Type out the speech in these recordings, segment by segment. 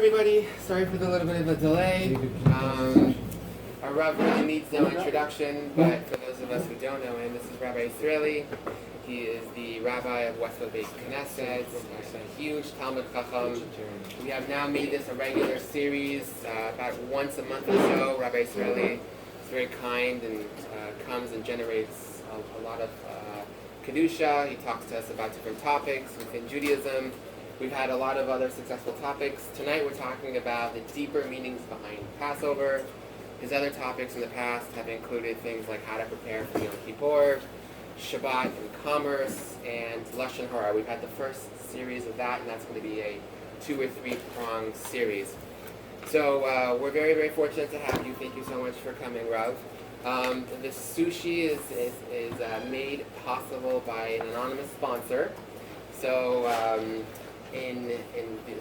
everybody. Sorry for the little bit of a delay. Our Rav really needs no introduction, but for those of us who don't know him, this is Rabbi Yisraeli. He is the rabbi of Westfield Beis Knesset, a huge Talmud Chacham. We have now made this a regular series, about once a month or so. Rabbi Yisraeli is very kind and comes and generates a lot of Kedusha. He talks to us about different topics within Judaism. We've had a lot of other successful topics. Tonight we're talking about the deeper meanings behind Passover. His other topics in the past have included things like how to prepare for Yom Kippur, Shabbat and commerce, and Lashon Hara. We've had the first series of that, and that's going to be a 2 or 3 pronged series. So we're very, very fortunate to have you. Thank you so much for coming, Rav. The sushi is made possible by an anonymous sponsor. So in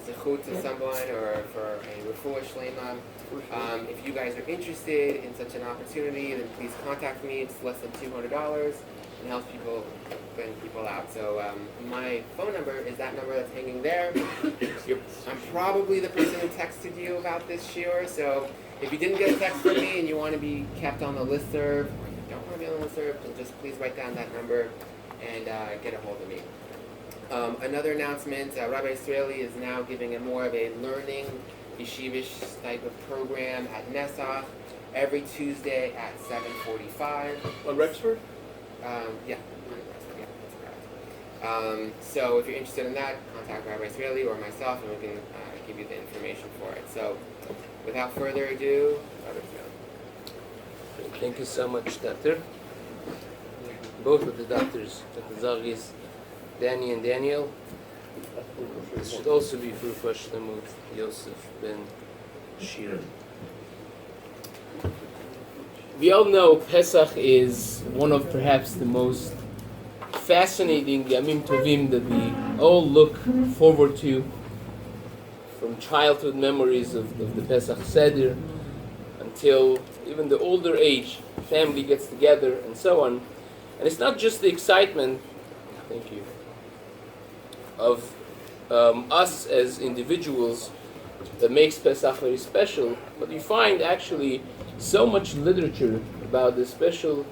zechut to someone or for a refuah shlema, if you guys are interested in such an opportunity, then please contact me. It's less than $200 and helps people out. So my phone number is that number that's hanging there. I'm probably the person who texted you about this shiur. So if you didn't get a text from me and you want to be kept on the listserv, or you don't want to be on the listserv, then just please write down that number and get a hold of me. Another announcement, Rabbi Yisraeli is now giving more of a learning yeshivish type of program at Nesach every Tuesday at 7:45. On Rexford? Yeah, that's correct. So if you're interested in that, contact Rabbi Yisraeli or myself and we can give you the information for it. So without further ado, Rabbi Yisraeli. Thank you so much, Doctor. Both of the doctors, Dr. Zagis, Danny and Daniel. This should also be for Rabbi Shlomo Yosef ben Shira. We all know Pesach is one of perhaps the most fascinating Yamim Tovim that we all look forward to, from childhood memories of the Pesach Seder until even the older age, family gets together and so on. And it's not just the excitement, thank you, of us as individuals that makes Pesach very special, but you find actually so much literature about the special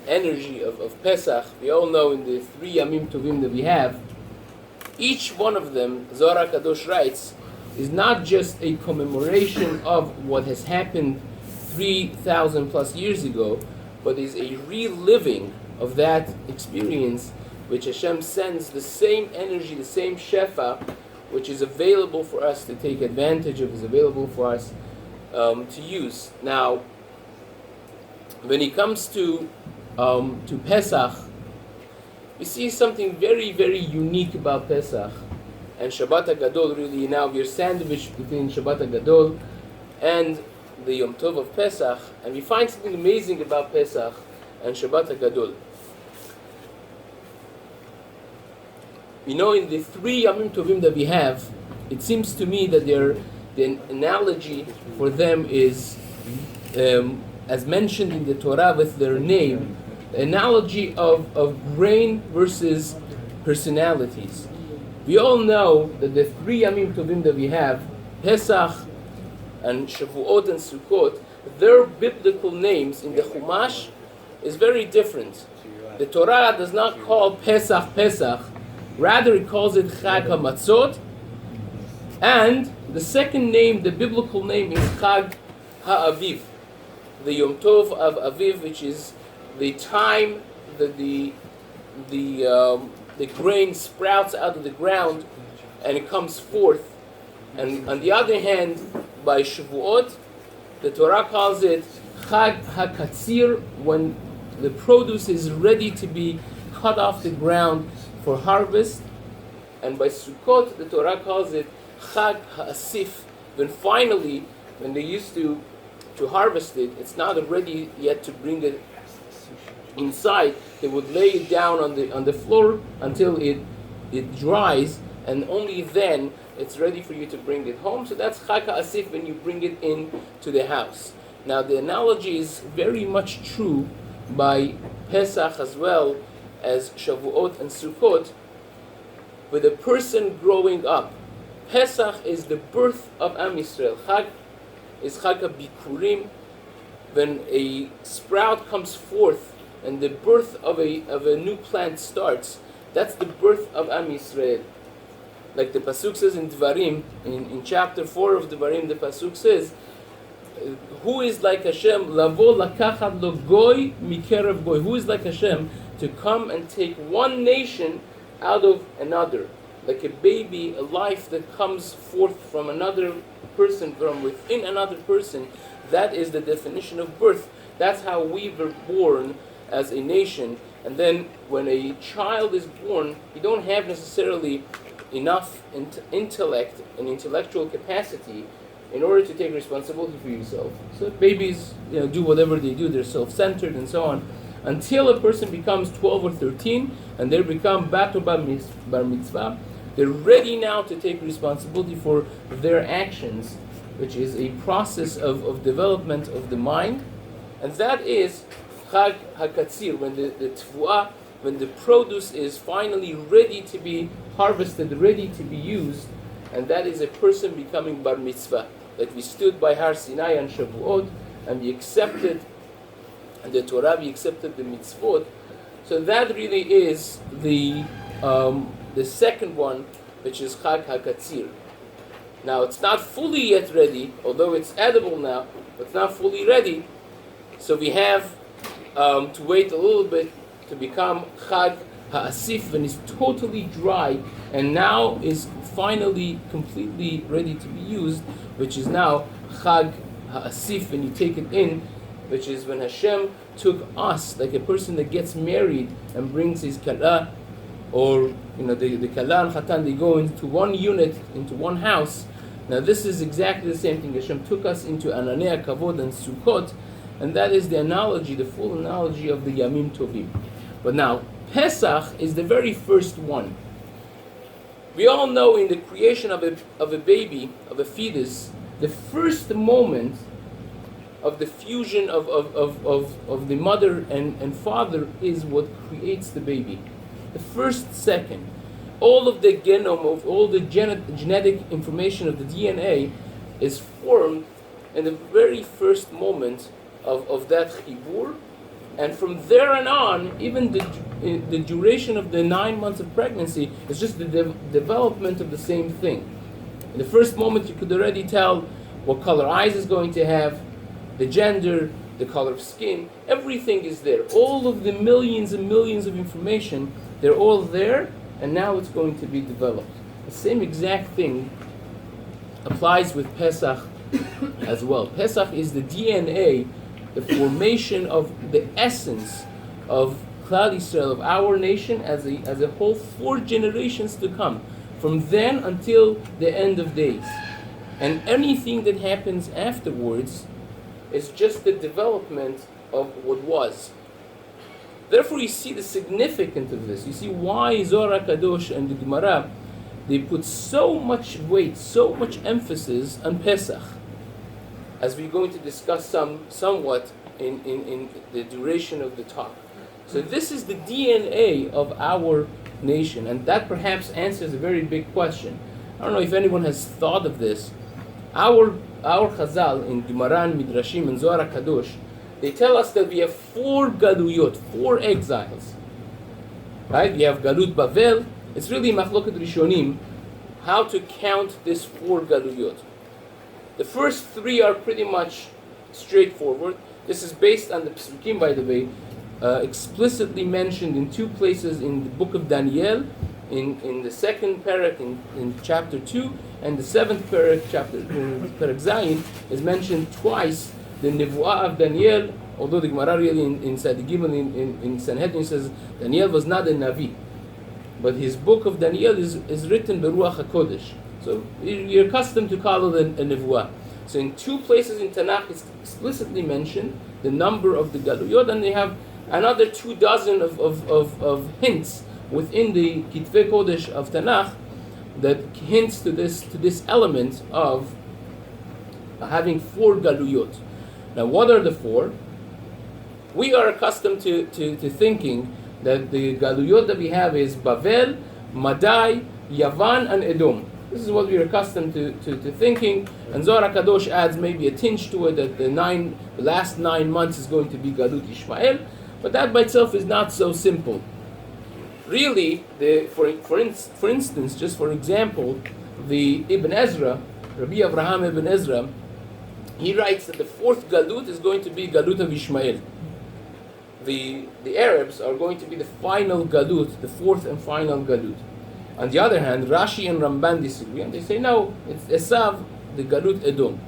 energy of Pesach. We all know in the 3 Yamim Tovim that we have, each one of them, Zohar Kadosh writes, is not just a commemoration of what has happened 3,000 plus years ago, but is a reliving of that experience, which Hashem sends the same energy, the same shefa, which is available for us to take advantage of, is available for us to use. Now, when it comes to Pesach, we see something very, very unique about Pesach. And Shabbat Gadol, really, now we're sandwiched between Shabbat Gadol and the Yom Tov of Pesach, and we find something amazing about Pesach and Shabbat Gadol. You know, in the 3 Yamim Tovim that we have, it seems to me that the analogy for them is, as mentioned in the Torah with their name, the analogy of grain versus personalities. We all know that the 3 Yamim Tovim that we have, Pesach and Shavuot and Sukkot, their biblical names in the Chumash is very different. The Torah does not call Pesach Pesach, rather it calls it Chag HaMatzot, and the second name, the biblical name, is Chag HaAviv, the Yom Tov of Aviv, which is the time that the grain sprouts out of the ground and it comes forth. And on the other hand, by Shavuot, the Torah calls it Chag HaKatzir, when the produce is ready to be cut off the ground for harvest. And by Sukkot, the Torah calls it Chag HaAsif, when finally, when they used to harvest it, it's not ready yet to bring it inside. They would lay it down on the floor until it dries, and only then it's ready for you to bring it home. So that's Chag HaAsif, when you bring it in to the house. Now the analogy is very much true by Pesach as well as Shavuot and Sukkot, with a person growing up Pesach is the birth of Am Yisrael. Chag is Chag HaBikurim, when a sprout comes forth and the birth of a new plant starts. That's the birth of Am Yisrael. Like the pasuk says in Dvarim, in chapter 4 of Dvarim, the pasuk says, who is like Hashem? Lavo lakachat lo goy mikerev goy. Who is like Hashem to come and take one nation out of another? Like a baby, a life that comes forth from another person, from within another person. That is the definition of birth. That's how we were born as a nation. And then when a child is born, you don't have necessarily enough intellect and intellectual capacity in order to take responsibility for yourself. So babies, do whatever they do, they're self-centered and so on, until a person becomes 12 or 13 and they become bat or bar mitzvah. They're ready now to take responsibility for their actions, which is a process of development of the mind. And that is Chag HaKatzir, when the Tfuah, when the produce is finally ready to be harvested, ready to be used, and that is a person becoming bar mitzvah. Like we stood by Har Sinai on Shavuot, and we accepted the Torah, we accepted the mitzvot. So that really is the second one, which is Chag HaKatzir. Now it's not fully yet ready, although it's edible now, but it's not fully ready. So we have to wait a little bit to become Chag HaAsif, when it's totally dry and now is finally completely ready to be used, which is now Chag HaAsif, when you take it in, which is when Hashem took us, like a person that gets married and brings his kala, or the kala and chatan, they go into one unit, into one house. Now this is exactly the same thing. Hashem took us into Ananei Kavod and Sukkot, and that is the analogy, the full analogy of the Yamim Tovim. But now, Pesach is the very first one. We all know in the creation of a baby, of a fetus, the first moment of the fusion of the mother and father is what creates the baby. The first second. All of the genome, of all the genetic information of the DNA is formed in the very first moment of that chibur, and from there on, even the duration of the 9 months of pregnancy is just the development of the same thing. In the first moment, you could already tell what color eyes is going to have, the gender, the color of skin, everything is there. All of the millions and millions of information, they're all there, and now it's going to be developed. The same exact thing applies with Pesach as well. Pesach is the DNA, the formation of the essence of Klal Yisrael, of our nation as a whole, 4 generations to come, from then until the end of days. And anything that happens afterwards is just the development of what was. Therefore, you see the significance of this. You see why Zohar HaKadosh and the Gemara, they put so much weight, so much emphasis on Pesach, as we're going to discuss somewhat in the duration of the talk. So this is the DNA of our nation, and that perhaps answers a very big question. I don't know if anyone has thought of this. Our Chazal in Gemara and Midrashim and Zohar HaKadosh, they tell us that we have 4 galuyot, 4 exiles. Right? We have Galut Bavel. It's really Machloket Rishonim, how to count this 4 galuyot. The first 3 are pretty much straightforward. This is based on the Psukim, by the way, explicitly mentioned in 2 places in the book of Daniel, in the 2nd parak in chapter 2, and the 7th parak, parak Zayin, is mentioned twice. The Nevuah of Daniel, although the Gemara really in Sadigim in Sanhedrin says Daniel was not a Navi, but his book of Daniel is written Beruach HaKodesh. So you're accustomed to call it a Nevuah. So in 2 places in Tanakh it's explicitly mentioned the number of the Galuyot, and they have another 24 of hints within the Kitvei Kodesh of Tanakh that hints to this element of having 4 Galuyot. Now, what are the 4? We are accustomed to thinking that the Galuyot that we have is Bavel, Madai, Yavan, and Edom. This is what we're accustomed to thinking. And Zohar HaKadosh adds maybe a tinge to it that the last 9 months is going to be Galut Yishmael. But that by itself is not so simple. Really, for instance, just for example, the Ibn Ezra, Rabbi Avraham Ibn Ezra, he writes that the fourth Galut is going to be Galut of Ishmael. The Arabs are going to be the final Galut, the fourth and final Galut. On the other hand, Rashi and Ramban disagree, and they say no, it's Esav, the Galut Edom.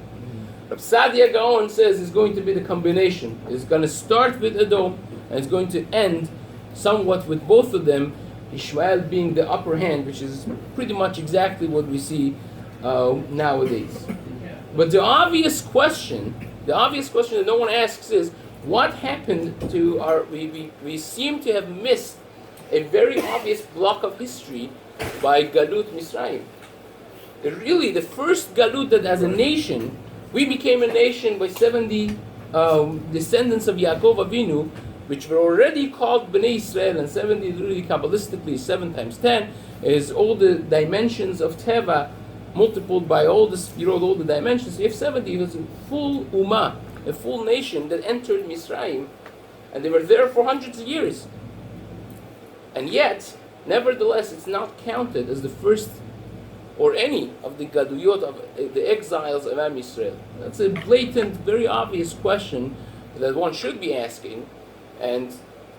Rab Sadia Gaon says it's going to be the combination. It's going to start with Edom, and it's going to end somewhat with both of them, Ishmael being the upper hand, which is pretty much exactly what we see nowadays. But the obvious question that no one asks is, what happened to our... We seem to have missed a very obvious block of history by Galut Misraim. Really, the first Galut that as a nation, we became a nation by 70 descendants of Yaakov Avinu, which were already called Bnei Israel, and 70 is really Kabbalistically 7 times 10, is all the dimensions of Teva multiplied by all the Sfirot, all the dimensions. So you have 70, it was a full Ummah, a full nation that entered Misraim, and they were there for hundreds of years. And yet, nevertheless, it's not counted as the first or any of the Gaduyot, of the exiles of Am Yisrael. That's a blatant, very obvious question that one should be asking. And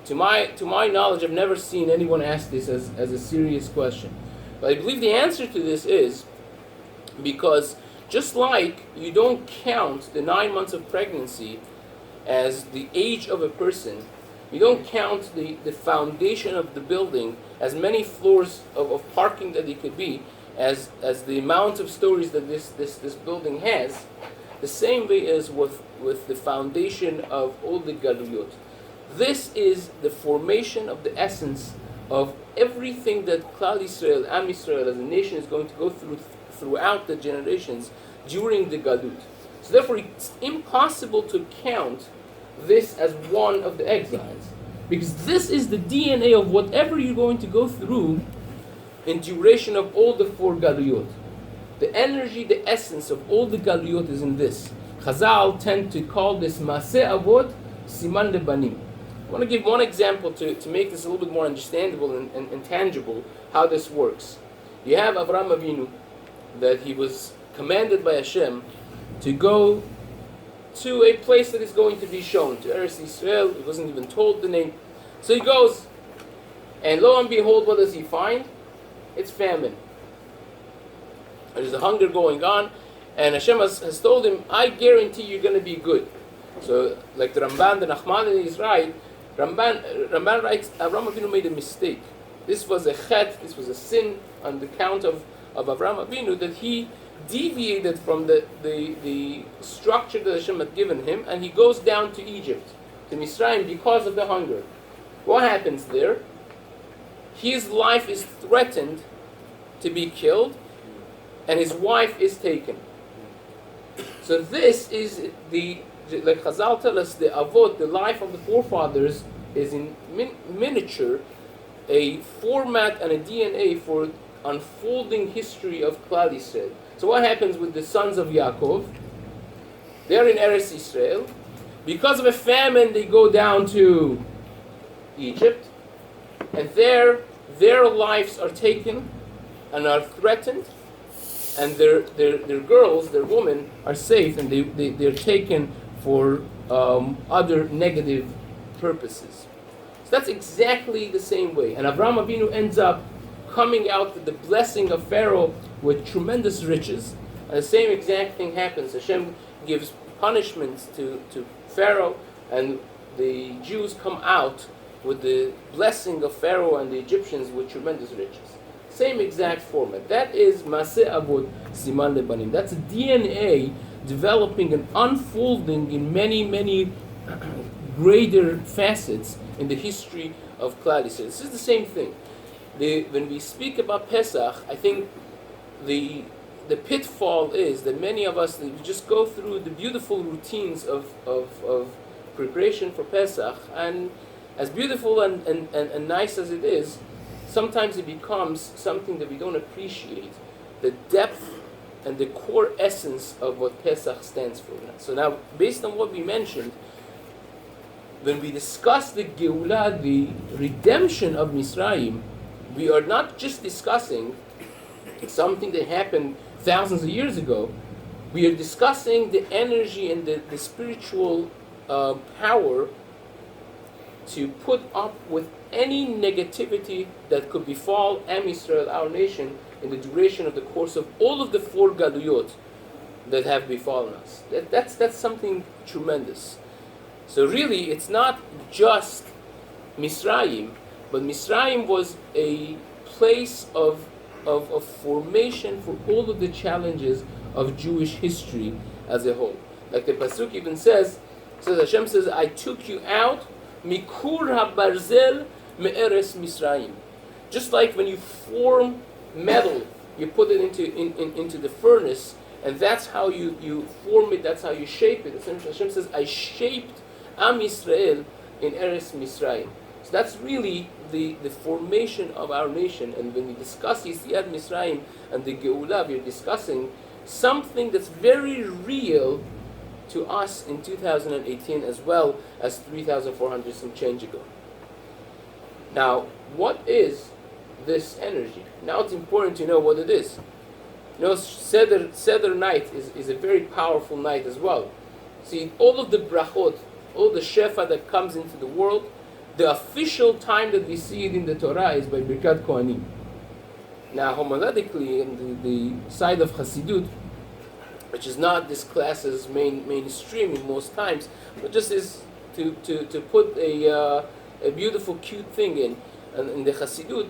to my knowledge, I've never seen anyone ask this as a serious question. But I believe the answer to this is because just like you don't count the 9 months of pregnancy as the age of a person, you don't count the foundation of the building as many floors of parking that it could be, as the amount of stories that this building has, the same way as with the foundation of all the Galuyot. This is the formation of the essence of everything that Klal Yisrael, Am Yisrael as a nation is going to go throughout the generations during the Galut. So therefore it's impossible to count this as one of the exiles, because this is the DNA of whatever you're going to go through in duration of all the 4 Galuyot. The energy, the essence of all the Galuyot is in this. Chazal tend to call this Maseh Avot Siman Lebanim. I want to give one example to make this a little bit more understandable and tangible, how this works. You have Avraham Avinu, that he was commanded by Hashem to go to a place that is going to be shown, to Eretz Yisrael. He wasn't even told the name. So he goes, and lo and behold, what does he find? It's famine. There's a hunger going on, and Hashem has told him, I guarantee you're going to be good. So, like the Ramban, the Nachmanides is right. Ramban writes, Avraham Avinu made a mistake. This was a chet, this was a sin on the count of Avraham Avinu, that he deviated from the structure that Hashem had given him, and he goes down to Egypt, to Misraim, because of the hunger. What happens there? His life is threatened to be killed, and his wife is taken. So this is like Chazal tell us, the Avot, the life of the forefathers, is in miniature a format and a DNA for unfolding history of Klal Yisrael. So what happens with the sons of Yaakov? They're in Eretz Yisrael. Because of a famine, they go down to Egypt, and their lives are taken and are threatened, and their girls, their women, are safe, and they're taken for other negative purposes. So that's exactly the same way. And Avraham Avinu ends up coming out with the blessing of Pharaoh with tremendous riches. And the same exact thing happens. Hashem gives punishments to Pharaoh, and the Jews come out with the blessing of Pharaoh and the Egyptians with tremendous riches. Same exact format. That is Maseh Avot Siman Lebanim. That's a DNA developing and unfolding in many, many greater facets in the history of Klal Yisrael. This is the same thing. When we speak about Pesach, I think the pitfall is that many of us, we just go through the beautiful routines of preparation for Pesach, and as beautiful and nice as it is, sometimes it becomes something that we don't appreciate the depth and the core essence of what Pesach stands for. So now, based on what we mentioned, when we discuss the Geulah, the redemption of Misraim, we are not just discussing something that happened thousands of years ago. We are discussing the energy and the spiritual power to put up with any negativity that could befall Am Yisrael, our nation, in the duration of the course of all of the 4 Galuyot that have befallen us. That's something tremendous. So really, it's not just Misraim, but Misraim was a place of formation for all of the challenges of Jewish history as a whole. Like the Pasuk even says Hashem says, I took you out, mikur ha-barzel me'eres Misraim. Just like when you form metal, you put it into the furnace, and that's how you form it, that's how you shape it. Hashem says, I shaped Am Yisrael in Eretz Misraim. So that's really the formation of our nation. And when we discuss Yetziat Misraim and the Geulah, we're discussing something that's very real to us in 2018 as well as 3,400 some change ago. Now, what is this energy? Now it's important to know what it is. You know, Seder night is a very powerful night as well. See, all of the brachot, all the shefa that comes into the world, the official time that we see it in the Torah is by Birkat Kohanim. Now, homiletically, in the side of Hasidut, which is not this class's mainstream in most times, but just is to put a beautiful, cute thing in. And in the Hasidut,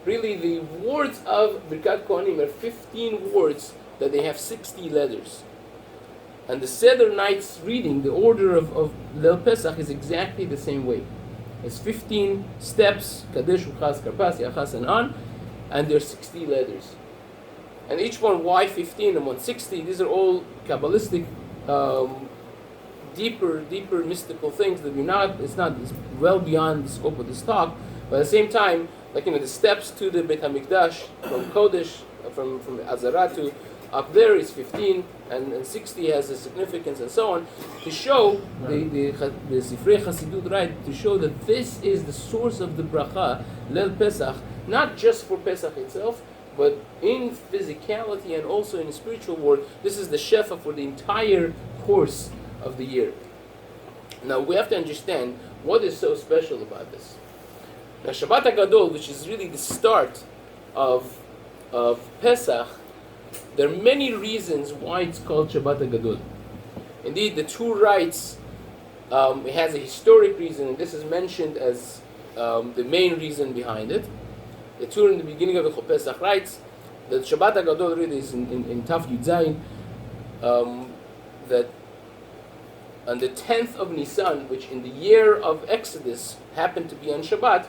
really the words of Birkat Kohanim are 15 words that they have 60 letters. And the Seder night's reading, the order of Leil Pesach is exactly the same way. It's 15 steps, Kadesh, Uchas, Karpas, Yachas, and on, and there's 60 letters. And each one, why 15 and 160, these are all Kabbalistic, deeper mystical things that it's well beyond the scope of this talk, but at the same time, like, the steps to the Beit HaMikdash, from Kodesh, from Azara to up there is 15, and 60 has a significance, and so on, to show the Sifrei Hasidut, right, to show that this is the source of the bracha, Leil Pesach, not just for Pesach itself, but in physicality and also in the spiritual world. This is the shefa for the entire course of the year. Now we have to understand what is so special about this. Now Shabbat Gadol, which is really the start of Pesach, there are many reasons why it's called Shabbat Gadol. Indeed, the two rites, it has a historic reason, and this is mentioned as the main reason behind it. The two in the beginning of the Chol Pesach writes that Shabbat Gadol really is in Taf Yud Zayin, that on the 10th of Nisan, which in the year of Exodus happened to be on Shabbat,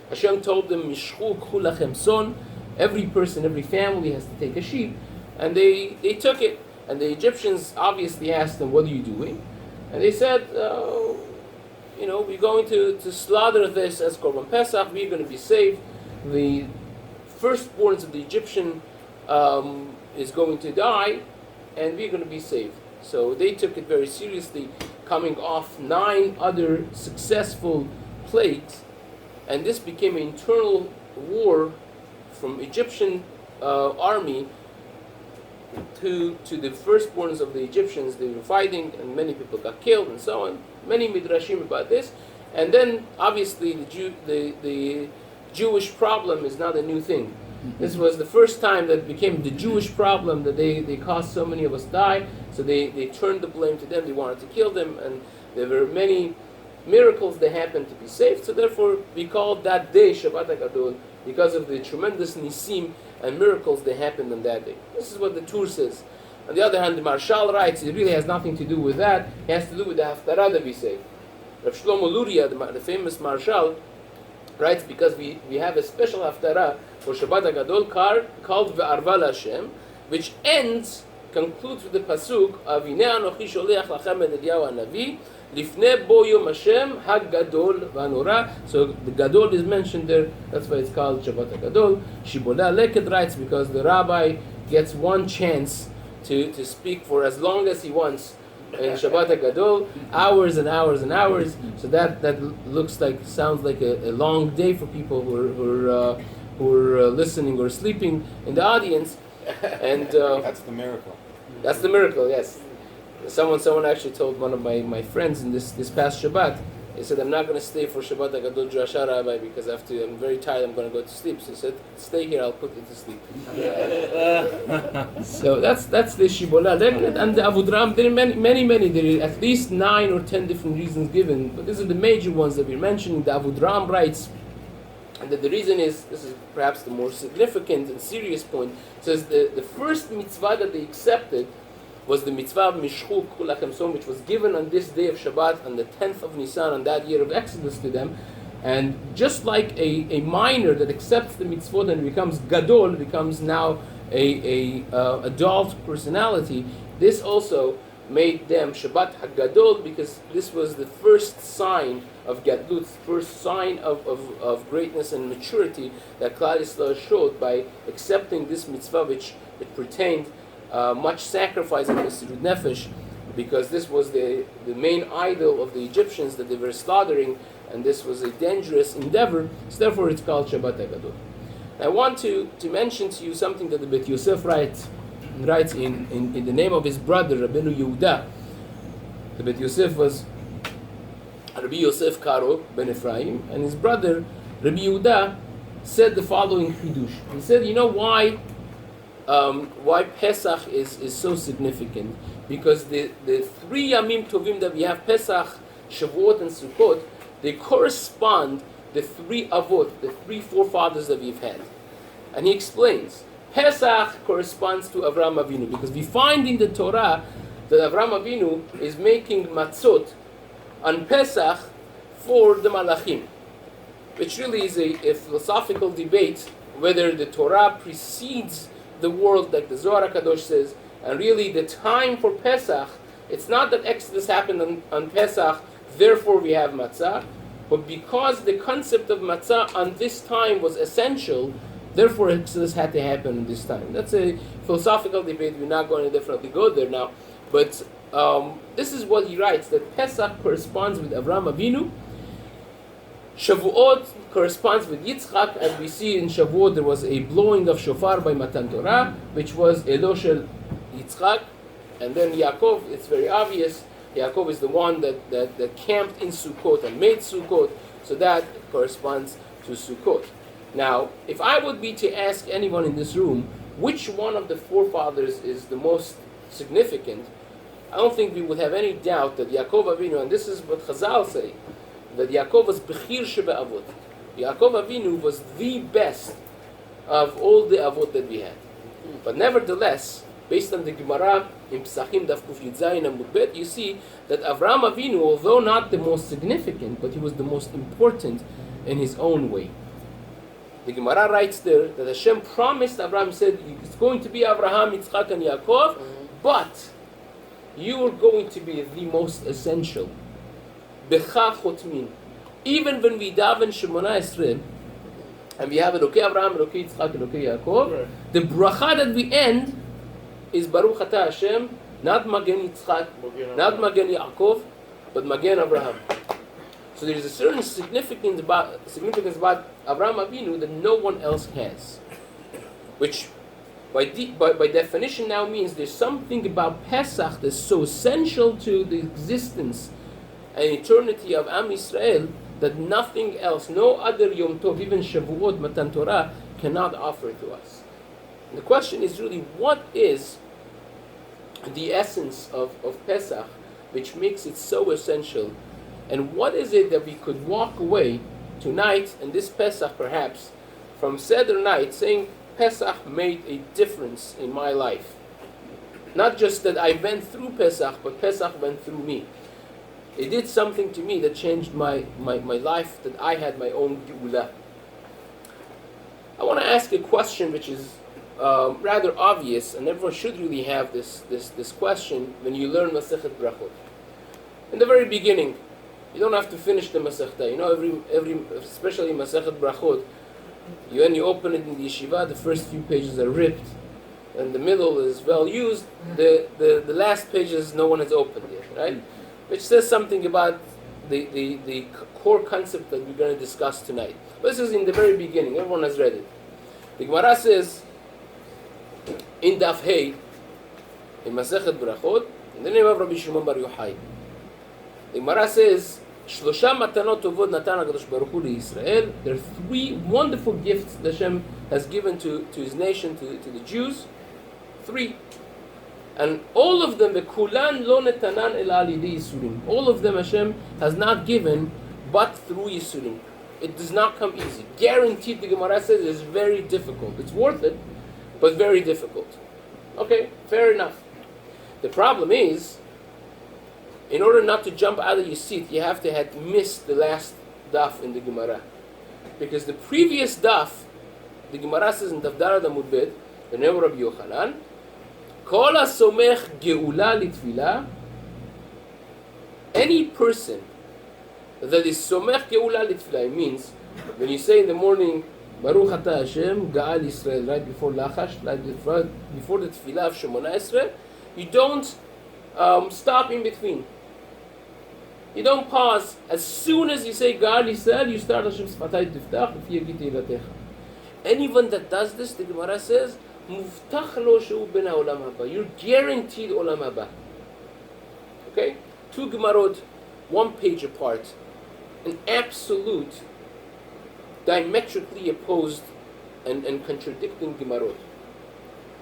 Hashem told them, Mishchu k'chu lachem son, every person, every family has to take a sheep, and they took it. And the Egyptians obviously asked them, what are you doing? And they said, we're going to slaughter this as Korban Pesach, we're going to be saved. The firstborns of the Egyptian is going to die, and we're going to be saved. So they took it very seriously, coming off 9 other successful plagues, and this became an internal war from Egyptian army to the firstborns of the Egyptians. They were fighting, and many people got killed, and so on. Many midrashim about this, and then obviously the Jewish problem is not a new thing. This was the first time that became the Jewish problem, that they caused so many of us die, so they turned the blame to them. They wanted to kill them, and there were many miracles that happened to be saved. So therefore we call that day Shabbat Gadol, because of the tremendous nisim and miracles that happened on that day. This is what the Tur says. On the other hand, the Marshal writes, it really has nothing to do with that. It has to do with the Haftarah that we say. Rabbi Shlomo Luria, the famous Marshal, writes, because we have a special Haftarah for Shabbat Gadol called Ve'arva Hashem, which concludes with the pasuk of Hinei Anochi Sholeach Lachem et Eliyahu Hanavi Lifnei Bo Yom Hashem HaGadol V'Hanora. So the Gadol is mentioned there. That's why it's called Shabbat Gadol. Shibola Leket writes, because the rabbi gets one chance to speak for as long as he wants in Shabbat Gadol, hours and hours and hours. So that sounds like a long day for people who are listening or sleeping in the audience. And That's the miracle. that's the miracle, yes. Someone actually told one of my friends in this past Shabbat. He said, "I'm not going to stay for Shabbat Gadol Drasha, Rabbi, because I'm very tired. I'm going to go to sleep." So he said, "Stay here. I'll put you to sleep." So that's the Shibola. And the Avudram, there are many. There are at least 9 or 10 different reasons given, but these are the major ones that we're mentioning. The Avudram writes, and that the reason is, this is perhaps the more significant and serious point, says the first mitzvah that they accepted was the mitzvah of Mishchu Kulachem Som, which was given on this day of Shabbat, on the 10th of Nisan, on that year of Exodus to them. And just like a minor that accepts the mitzvot and becomes Gadol, becomes now a adult personality, this also made them Shabbat HaGadol, because this was the first sign of Gadlut, first sign of greatness and maturity that Klal Yisrael showed by accepting this mitzvah, which it pertained much sacrifice and Mesirut Nefesh, because this was the main idol of the Egyptians that they were slaughtering, and this was a dangerous endeavor, so therefore it's called Shabbat HaGadol. I want to mention to you something that the Bet Yosef writes in the name of his brother, Rabbeinu Yehuda. The Bet Yosef was Rabbi Yosef Karo ben Ephraim, and his brother, Rabbi Yehuda, said the following chidush. He said, you know why Pesach is so significant? Because the 3 Yamim Tovim that we have, Pesach, Shavuot, and Sukkot, they correspond the 3 Avot, the 3 forefathers that we've had. And he explains, Pesach corresponds to Avraham Avinu, because we find in the Torah that Avraham Avinu is making matzot on Pesach for the Malachim, which really is a philosophical debate whether the Torah precedes the world, like the Zohar HaKadosh says, and really the time for Pesach, it's not that Exodus happened on Pesach, therefore we have matzah, but because the concept of matzah on this time was essential, therefore Exodus had to happen at this time. That's a philosophical debate. We're not going to definitely go there now, but this is what he writes, that Pesach corresponds with Avraham Avinu, Shavuot corresponds with Yitzchak, as we see in Shavuot there was a blowing of shofar by Matan Torah, which was Elo Shel Yitzchak, and then Yaakov, it's very obvious, Yaakov is the one that camped in Sukkot and made Sukkot, so that corresponds to Sukkot. Now, if I would be to ask anyone in this room, which one of the forefathers is the most significant, I don't think we would have any doubt that Yaakov Avinu, and this is what Chazal say, that Yaakov was Bechir Sheba Avot. Yaakov Avinu was the best of all the Avot that we had. But nevertheless, based on the Gemara in Pesachim Daf Kuf Yud Zayin Amud Bet, you see that Avraham Avinu, although not the most significant, but he was the most important in his own way. The Gemara writes there that Hashem promised Abraham, said, it's going to be Abraham, Yitzchak, and Yaakov, but you are going to be the most essential. Becha chotmin. Even when we daven Shemona Esrei, and we have Elokei Abraham, Elokei Yitzchak, Elokei Yaakov, the bracha that we end is Baruch Atah Hashem, not Magen Yitzchak, not Magen Yaakov, but Magen Abraham. So there is a certain significance about Avraham Avinu that no one else has, which by definition now means there's something about Pesach that's so essential to the existence and eternity of Am Yisrael that nothing else, no other Yom Tov, even Shavuot, Matan Torah, cannot offer to us. And the question is really, what is the essence of Pesach which makes it so essential? And what is it that we could walk away tonight, and this Pesach perhaps, from Seder night, saying, Pesach made a difference in my life. Not just that I went through Pesach, but Pesach went through me. It did something to me that changed my life, that I had my own Geulah. I want to ask a question which is rather obvious, and everyone should really have this question when you learn Masechet Brachot. In the very beginning, you don't have to finish the Masechta. You know, every especially Masechet Brachot, when you open it in the yeshiva, the first few pages are ripped, and the middle is well used, the last pages no one has opened yet, right? Which says something about the core concept that we're going to discuss tonight. But this is in the very beginning. Everyone has read it. The Gemara says in Daf Hey, in Masechet Berachot, in the name of Rabbi Shlomo Yisraeli, the Gemara says, Shlosha matanot tovot natan HaKadosh Baruch Hu Yisrael. There are 3 wonderful gifts that Hashem has given to his nation, to the Jews. 3. And all of them, Kulan lo netanan el al yidei yisurim. All of them Hashem has not given but through yisurim. It does not come easy. Guaranteed, the Gemara says, is very difficult. It's worth it, but very difficult. Okay, fair enough. The problem is, in order not to jump out of your seat, you have to have missed the last daf in the Gemara. Because the previous daf, the Gemara says in Daf Daled Amud Bet, the name of Rabbi Yochanan, Kol ha-somech geula litfila, any person that is somech geula litfila, means when you say in the morning, Baruch Ata Hashem, Ga'al Yisrael, right before Lachash, right before the tefillah of Shemona Esrei, you don't stop in between. You don't pause. As soon as you say Ga'al Yisrael, you start Hashem Sfatay Tiftach, V'fi Yagit Eilatecha. Anyone that does this, the Gemara says, Muftach lo she'u ben ha'olam haba. You're guaranteed olam haba. Okay? 2 Gemarot, 1 page apart. An absolute, diametrically opposed and contradicting Gemarot.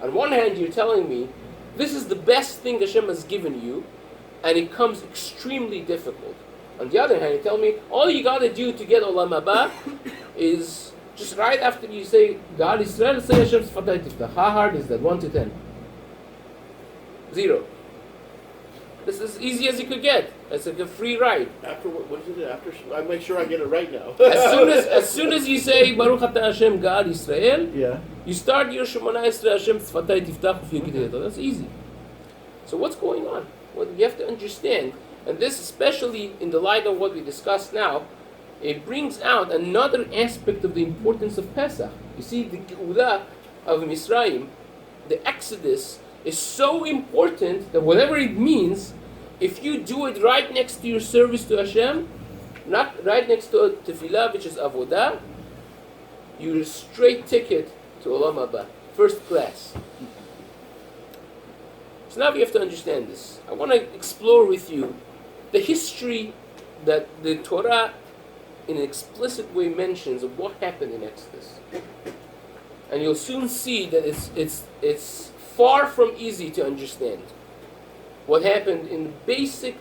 On one hand, you're telling me, this is the best thing Hashem has given you, and it comes extremely difficult. On the other hand, you tell me, all you got to do to get olam haba is just right after you say God Israel, say Hashem's Fatay Tiftach. How hard is that? 1 to 10. 0. This is as easy as you could get. It's like a free ride. After what is it? After I make sure I get it right now. as soon as you say Baruch Ata Hashem God Israel, Yeah. you start your Shemona Esrei Hashem's Fatay Tiftach V'fi Yagit Eilatecha. That's easy. So what's going on? Well, you have to understand, and this especially in the light of what we discussed now, it brings out another aspect of the importance of Pesach. You see, the Geulah of Misraim, the Exodus, is so important that whatever it means, if you do it right next to your service to Hashem, not right next to a tefillah, which is avodah, you're a straight ticket to Olam Haba, first class. So now we have to understand this. I want to explore with you the history that the Torah in an explicit way mentions of what happened in Exodus. And you'll soon see that it's far from easy to understand what happened in the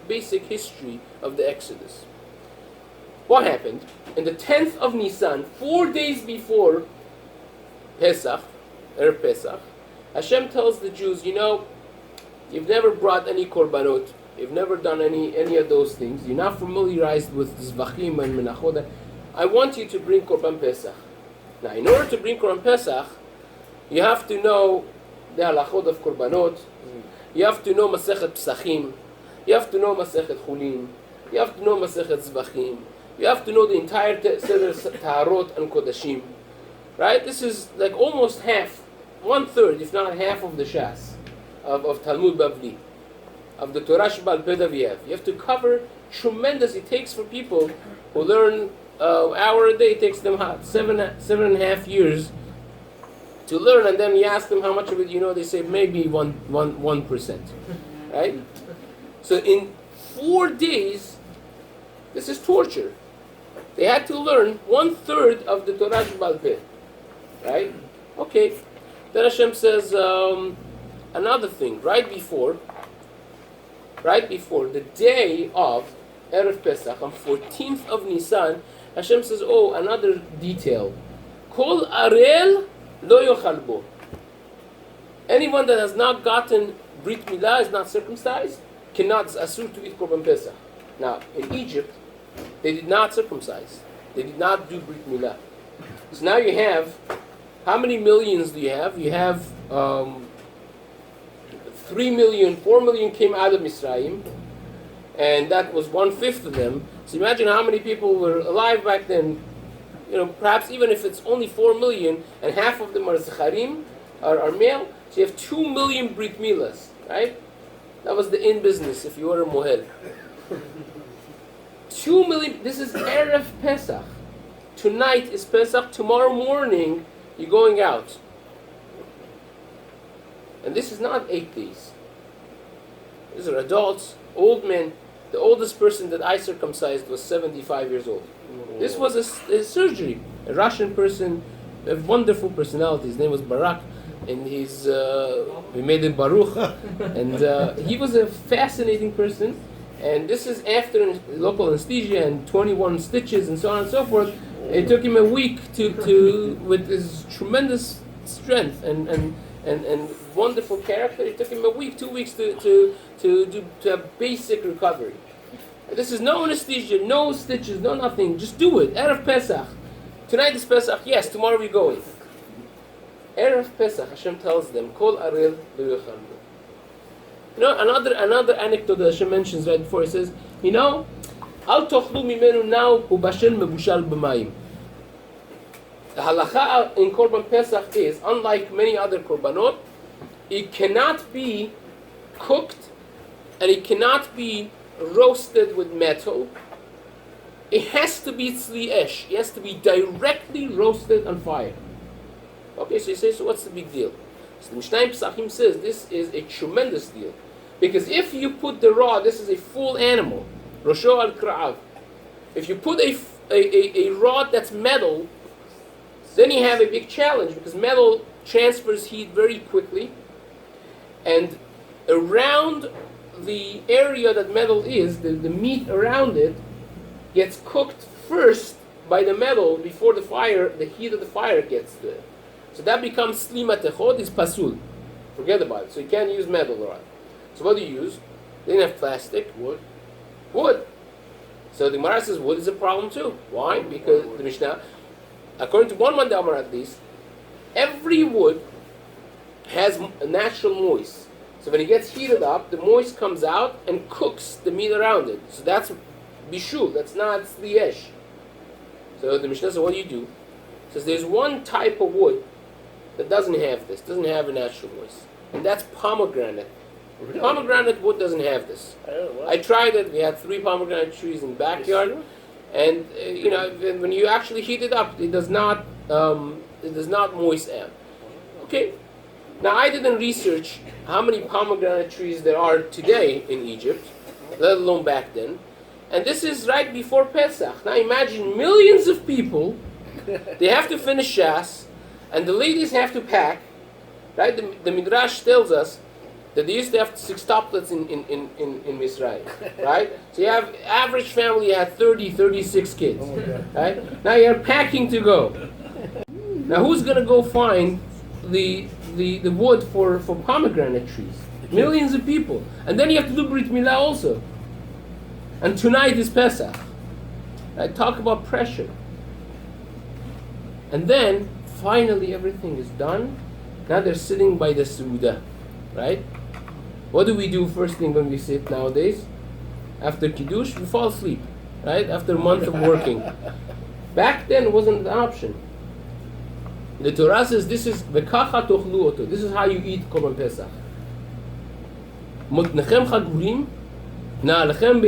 basic history of the Exodus. What happened? In the 10th of Nisan, 4 days before Pesach, Erev Pesach, Hashem tells the Jews, you've never brought any korbanot, you've never done any of those things, you're not familiarized with zvachim and menachot. I want you to bring korban Pesach. Now, in order to bring korban Pesach, you have to know the halachot of korbanot, you have to know Masechet Psachim, you have to know Masechet Chulin, you have to know Masechet Zvachim, you have to know the entire Seder Taharot and Kodashim. Right? This is like almost half, 1/3, if not half of the Shas of Talmud Bavli, of the Torah Sheba'al Peh that we have. You have to cover tremendous. It takes for people who learn hour a day, it takes them 7.5 years to learn, and then you ask them how much of it you know, they say maybe 1%. Right? So in 4 days, this is torture. They had to learn 1/3 of the Torah Sheba'al Peh. Right? Okay. Then Hashem says another thing. Right before the day of Erev Pesach, on 14th of Nisan, Hashem says, another detail. Kol arel lo yochal bo. Anyone that has not gotten Brit Milah, is not circumcised, cannot asur to eat Korban Pesach. Now, in Egypt, they did not circumcise. They did not do Brit Milah. So now you have, how many millions do you have? You have 3 million, 4 million came out of Misraim, and that was 1/5 of them. So imagine how many people were alive back then. Perhaps even if it's only 4 million, and half of them are Zecharim, are male. So you have 2 million Brit Milas, right? That was the in business if you were a mohel. 2 million, this is Erev Pesach. Tonight is Pesach, tomorrow morning you're going out. And this is not 8 days. These are adults, old men. The oldest person that I circumcised was 75 years old. This was a surgery. A Russian person, a wonderful personality. His name was Barak, and we made him Baruch. And he was a fascinating person. And this is after local anesthesia and 21 stitches and so on and so forth. It took him a week to with his tremendous strength and wonderful character. It took him a week, 2 weeks to have basic recovery. This is no anesthesia, no stitches, no nothing. Just do it. Erev Pesach. Tonight is Pesach. Yes, tomorrow we're going. Erev Pesach, Hashem tells them, Kol aril v'yochamru. You know, another anecdote that Hashem mentions right before, he says, you know, Al tochlu mimenu now ubashel mebushal b'mayim. The halacha in Korban Pesach is, unlike many other korbanot, it cannot be cooked and it cannot be roasted with metal. It has to be tzli esh. It has to be directly roasted on fire. Okay, so you say, so what's the big deal? So the Mishnah Pesachim says this is a tremendous deal. Because if you put the raw, this is a full animal, Rosho al Kra'av. If you put a rod that's metal, then you have a big challenge because metal transfers heat very quickly. And around the area that metal is, the meat around it gets cooked first by the metal before the fire, the heat of the fire gets to it. So that becomes slima techod, is pasul. Forget about it. So you can't use metal rod. So what do you use? They didn't have plastic. Wood. So the Gemara says wood is a problem too. Why? Because the Mishnah, according to one Mandamar at least, every wood has a natural moist. So when it gets heated up, the moist comes out and cooks the meat around it. So that's bishul, that's not sliesh. So the Mishnah says, what do you do? It says there's one type of wood that doesn't have this, doesn't have a natural moist. And that's pomegranate. Really? Pomegranate wood doesn't have this. I tried it. We had 3 pomegranate trees in the backyard, and you know, when you actually heat it up, it does not moist out. Okay. Now I didn't research how many pomegranate trees there are today in Egypt, let alone back then. And this is right before Pesach. Now imagine millions of people. They have to finish Shas, and the ladies have to pack. Right? The Midrash tells us that they used to have 6 tuplets in Misraim, right? So you have average family, you had 36 kids, right? Now you're packing to go. Now who's gonna go find the wood for pomegranate trees? Millions of people, and then you have to do Brit Milah also. And tonight is Pesach. Right? Talk about pressure. And then finally everything is done. Now they're sitting by the Suda, right? What do we do first thing when we sit nowadays? After Kiddush, we fall asleep, right? After a month of working. Back then, it wasn't an option. The Torah says this is v'kacha tochlu oto. This is how you eat Korban Pesach. Motnechem chagurim, na'alechem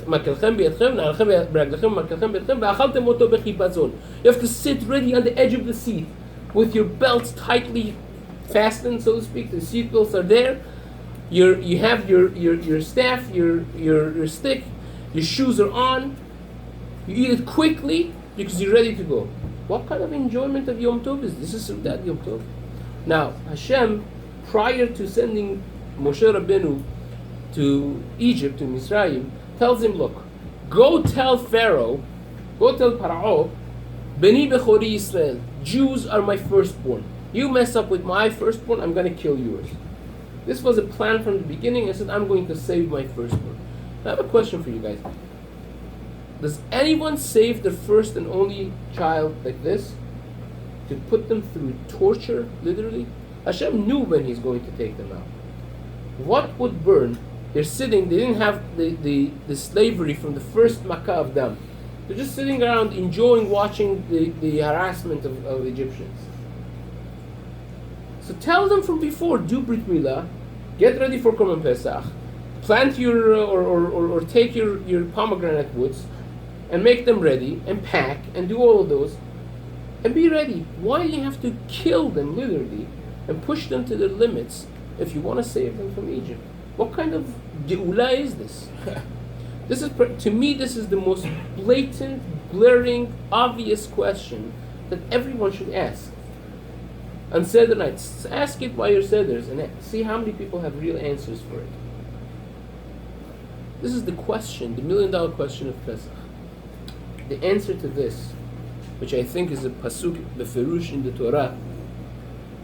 makelchem b'yadchem, na'alechem b'raglechem makelchem b'yadchem, v'achaltem oto b'chipazon. You have to sit ready on the edge of the seat with your belts tightly fastened, so to speak. The seat belts are there. You have your staff, your stick, your shoes are on. You eat it quickly because you're ready to go. What kind of enjoyment of Yom Tov is this? This is that Yom Tov. Now Hashem, prior to sending Moshe Rabbeinu to Egypt, to Misraim, tells him, look, go tell Pharaoh, go tell Paro, Beni Bechori Yisrael, Jews are my firstborn. You mess up with my firstborn, I'm going to kill yours. This was a plan from the beginning. I said, I'm going to save my firstborn. I have a question for you guys. Does anyone save their first and only child like this? To put them through torture, literally? Hashem knew when He's going to take them out. What would burn? They're sitting, they didn't have the slavery from the first Makkah of them. They're just sitting around enjoying watching the harassment of Egyptians. So tell them from before, do Brit Milah, get ready for Korban Pesach, plant your, or take your pomegranate woods, and make them ready, and pack, and do all of those, and be ready. Why do you have to kill them, literally, and push them to their limits if you want to save them from Egypt? What kind of geula is this? This is, to me, this is the most blatant, glaring, obvious question that everyone should ask. On Seder nights, ask it by your Seders and see how many people have real answers for it. This is the question, the $1,000,000 question of Pesach. The answer to this, which I think is a pasuk beferush in the Torah,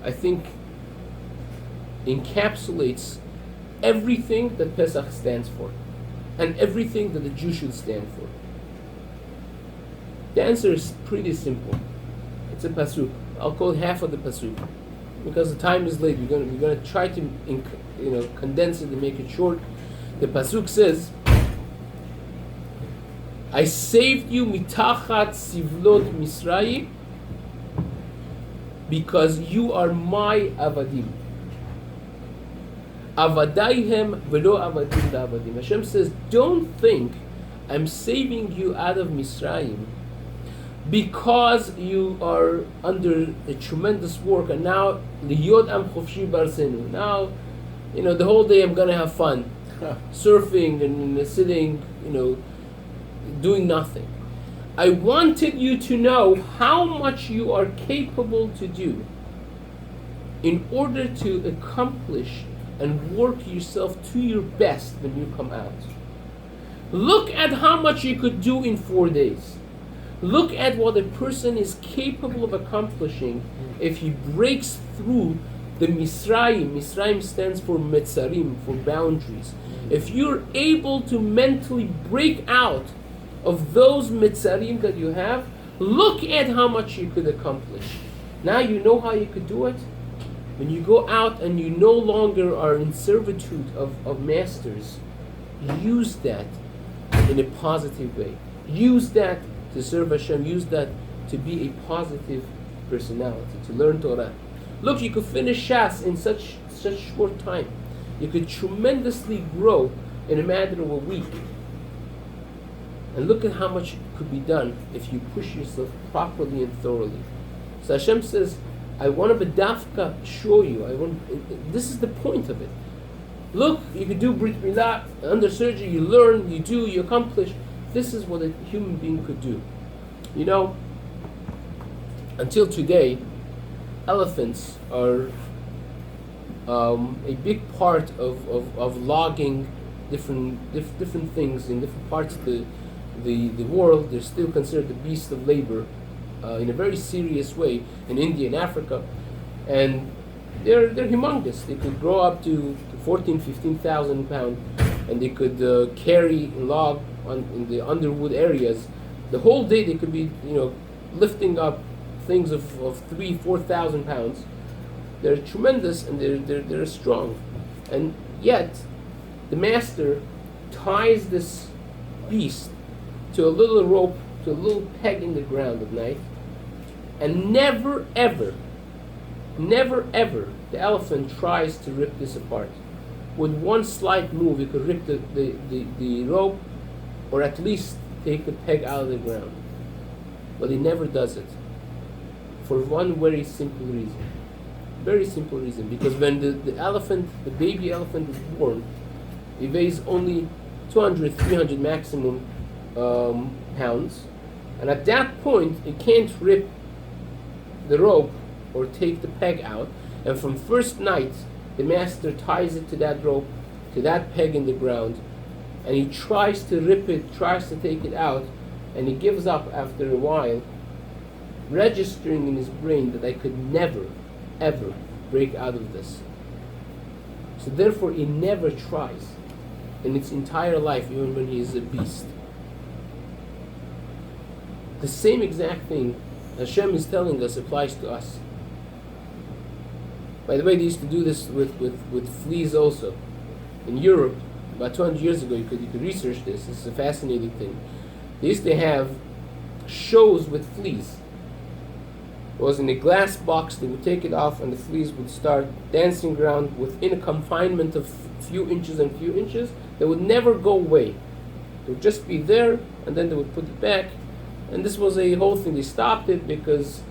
I think encapsulates everything that Pesach stands for, and everything that the Jew should stand for. The answer is pretty simple. It's a pasuk. I'll quote half of the pasuk because the time is late. We're going to try to condense it and make it short. The pasuk says, "I saved you mitachat sivlot Misraim because you are my avadim. Avadaihem velo avadim da'avadim." Hashem says, don't think I'm saving you out of Misraim because you are under a tremendous work, and now liyod am chofshi barsenu. Now, the whole day I'm gonna have fun, surfing and sitting, doing nothing. I wanted you to know how much you are capable to do in order to accomplish and work yourself to your best when you come out. Look at how much you could do in 4 days. Look at what a person is capable of accomplishing if he breaks through the Misraim. Misraim stands for Metzarim, for boundaries. If you're able to mentally break out of those Metzarim that you have, look at how much you could accomplish. Now you know how you could do it? When you go out and you no longer are in servitude of masters, use that in a positive way. Use that to serve Hashem. Use that to be a positive personality, to learn Torah. Look, you could finish Shas in such short time. You could tremendously grow in a matter of a week. And look at how much could be done if you push yourself properly and thoroughly. So Hashem says, I want to bedafka show you. This is the point of it. Look, you can do Brit Milah, under surgery, you learn, you do, you accomplish. This is what a human being could do. Until today, elephants are a big part of logging different things in different parts of the world. They're still considered the beast of labor in a very serious way in India and Africa, and they're humongous. They could grow up to 15,000 pounds, and they could carry and log in the underwood areas. The whole day they could be lifting up things of 3,000-4,000 pounds. They're tremendous and they're strong, and yet the master ties this beast to a little rope, to a little peg in the ground at night, and never ever the elephant tries to rip this apart. With one slight move, he could rip the rope, or at least take the peg out of the ground. But he never does it, for one very simple reason. Very simple reason. Because when the baby elephant is born, he weighs only 200, 300 maximum pounds. And at that point, it can't rip the rope or take the peg out. And from first night, the master ties it to that rope, to that peg in the ground, and he tries to rip it, tries to take it out, and he gives up after a while, registering in his brain that I could never, ever break out of this. So therefore, he never tries in its entire life, even when he is a beast. The same exact thing Hashem is telling us applies to us. By the way, they used to do this with fleas also. In Europe, about 200 years ago, you could research this. This is a fascinating thing. They used to have shows with fleas, was in a glass box. They would take it off, and the fleas would start dancing around within a confinement of few inches and few inches. They would never go away. They would just be there, and then they would put it back. And this was a whole thing. They stopped it because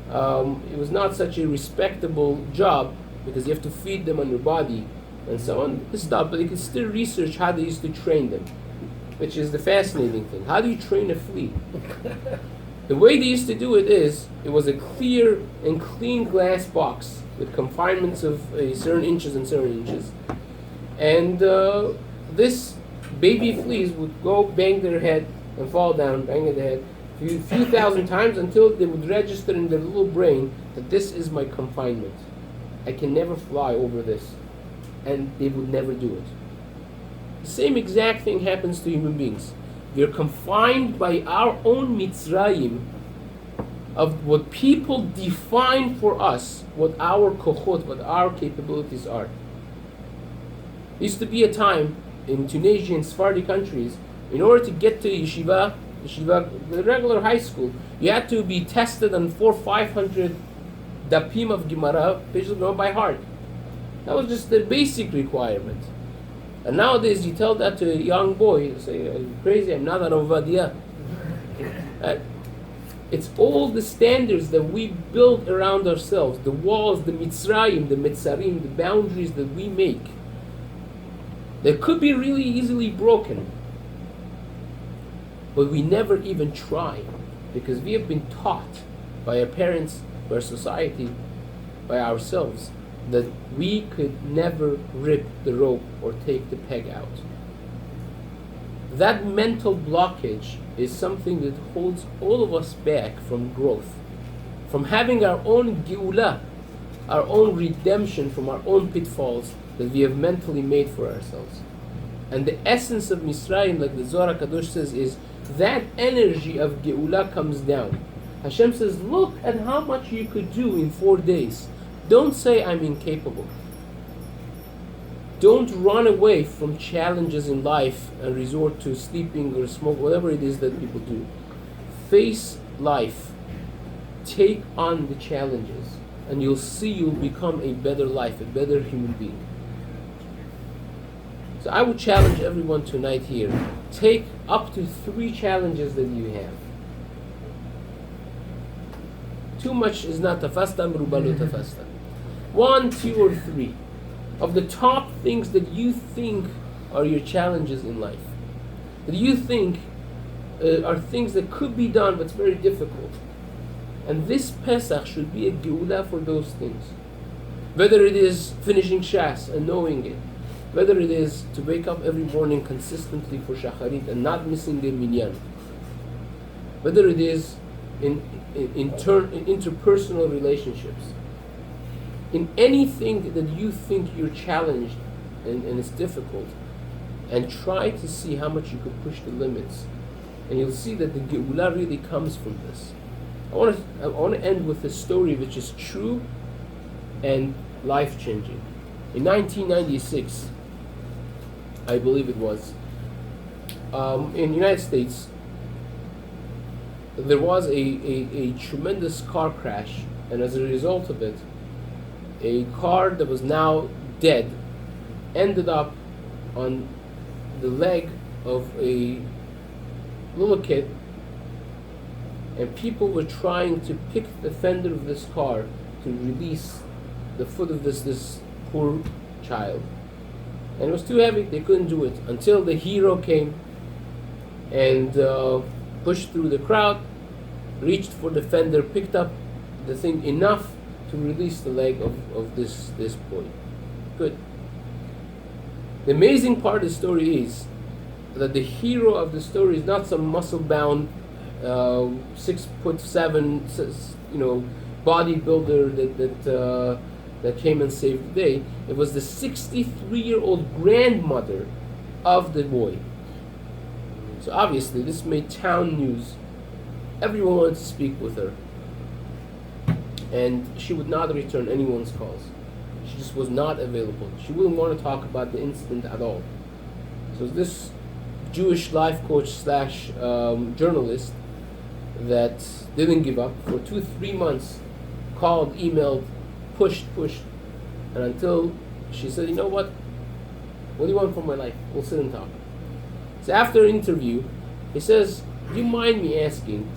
it was not such a respectable job, because you have to feed them on your body and so on. They stopped, but they could still research how they used to train them, which is the fascinating thing. How do you train a flea? The way they used to do it is, it was a clear and clean glass box with confinements of certain inches and certain inches. And this baby fleas would go bang their head and fall down, bang their head, a few thousand times until they would register in their little brain that this is my confinement. I can never fly over this. And they would never do it. The same exact thing happens to human beings. We are confined by our own mitzrayim of what people define for us, what our kochot, what our capabilities are. There used to be a time in Tunisia and Sephardi countries, in order to get to yeshiva, the regular high school, you had to be tested on 400-500 dapim of Gemara, pages of Gemara by heart. That was just the basic requirement. And nowadays, you tell that to a young boy, you say, "Are you crazy? I'm not an Ovadia." It's all the standards that we build around ourselves, the walls, the mitzrayim, the mitzarim, the boundaries that we make, that could be really easily broken. But we never even try, because we have been taught by our parents, by our society, by ourselves, that we could never rip the rope or take the peg out. That mental blockage is something that holds all of us back from growth, from having our own geula, our own redemption from our own pitfalls that we have mentally made for ourselves. And the essence of Misraim, like the Zohar HaKadosh says, is that energy of geula comes down. Hashem says, look at how much you could do in 4 days. Don't say I'm incapable. Don't run away from challenges in life and resort to sleeping or smoke, whatever it is that people do. Face life. Take on the challenges, and you'll see you'll become a better life, a better human being. So I would challenge everyone tonight here. Take up to 3 challenges that you have. Too much is not tafasta, meruba lo tafasta. 1, 2, or 3 of the top things that you think are your challenges in life, that you think are things that could be done but it's very difficult. And this Pesach should be a geula for those things. Whether it is finishing Shas and knowing it, whether it is to wake up every morning consistently for Shacharit and not missing the minyan, whether it is in interpersonal relationships, in anything that you think you're challenged and it's difficult, and try to see how much you could push the limits, and you'll see that the geula really comes from this. I want to end with a story which is true and life-changing. In 1996, I believe it was, in the United States, there was a tremendous car crash, and as a result of it, a car that was now dead ended up on the leg of a little kid, and people were trying to pick the fender of this car to release the foot of this poor child. And it was too heavy, they couldn't do it, until the hero came and pushed through the crowd, reached for the fender, picked up the thing enough to release the leg of this boy. Good. The amazing part of the story is that the hero of the story is not some muscle-bound 6'7", bodybuilder that came and saved the day. It was the 63-year-old grandmother of the boy. So obviously this made town news. Everyone wanted to speak with her. And she would not return anyone's calls. She just was not available. She wouldn't want to talk about the incident at all. So this Jewish life coach / journalist that didn't give up, for 2-3 months called, emailed, pushed, and until she said, you know what do you want from my life? We'll sit and talk. So after an interview, he says, do you mind me asking,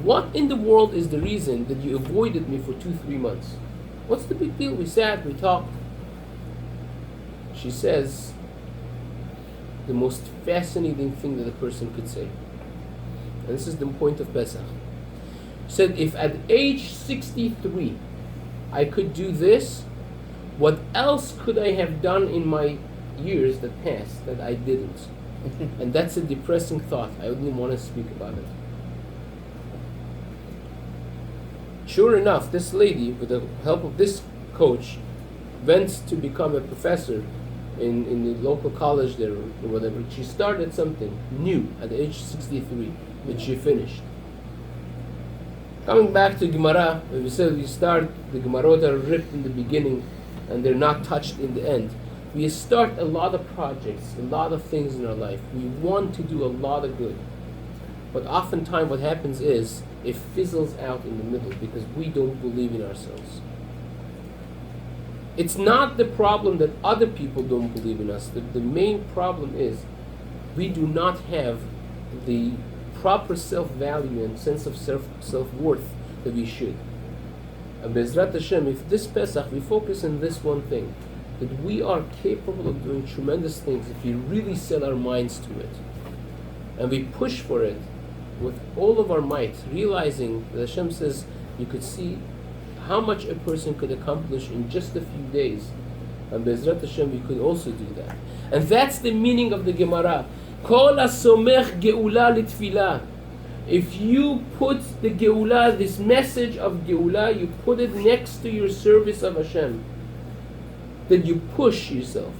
what in the world is the reason that you avoided me for 2-3 months? What's the big deal? We sat, we talked. She says, the most fascinating thing that a person could say. And this is the point of Pesach. She said, if at age 63 I could do this, what else could I have done in my years that passed that I didn't? And that's a depressing thought. I wouldn't want to speak about it. Sure enough, this lady, with the help of this coach, went to become a professor in the local college there or whatever. She started something new at the age 63, which she finished. Coming back to Gemara, we said we start, the Gemarot are ripped in the beginning and they're not touched in the end. We start a lot of projects, a lot of things in our life. We want to do a lot of good. But oftentimes what happens is, it fizzles out in the middle because we don't believe in ourselves. It's not the problem that other people don't believe in us. The main problem is we do not have the proper self-value and sense of self-worth that we should. And Be'ezrat Hashem, if this Pesach we focus on this one thing, that we are capable of doing tremendous things if we really set our minds to it. And we push for it with all of our might, realizing that Hashem says you could see how much a person could accomplish in just a few days. And Be'ezrat Hashem, we could also do that. And that's the meaning of the Gemara. Kol hasomech geula litfilah. If you put the geula, this message of geula, you put it next to your service of Hashem, then you push yourself.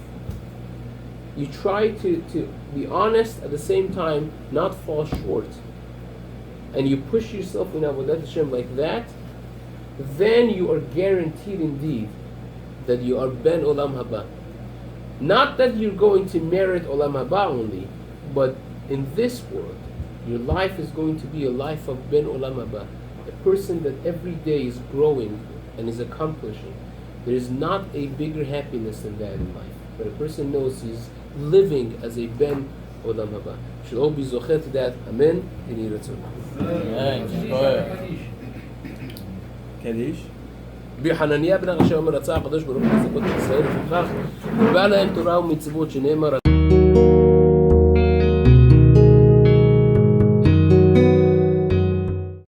You try to be honest at the same time, not fall short. And you push yourself in Avodat Hashem like that, then you are guaranteed indeed that you are Ben Olam Haba. Not that you're going to merit Olam Haba only, but in this world, your life is going to be a life of Ben Olam Haba, a person that every day is growing and is accomplishing. There is not a bigger happiness than that in life. But a person knows he's living as a Ben Olam Haba. Should all be zocher to that. Amen. Yehei ratzon. קדיש? בחנניה בן הרשע אומר רצה הקדוש ברוך הוא לזכות את ישראל לפיכך ובא להם תורה ומצוות שנאמר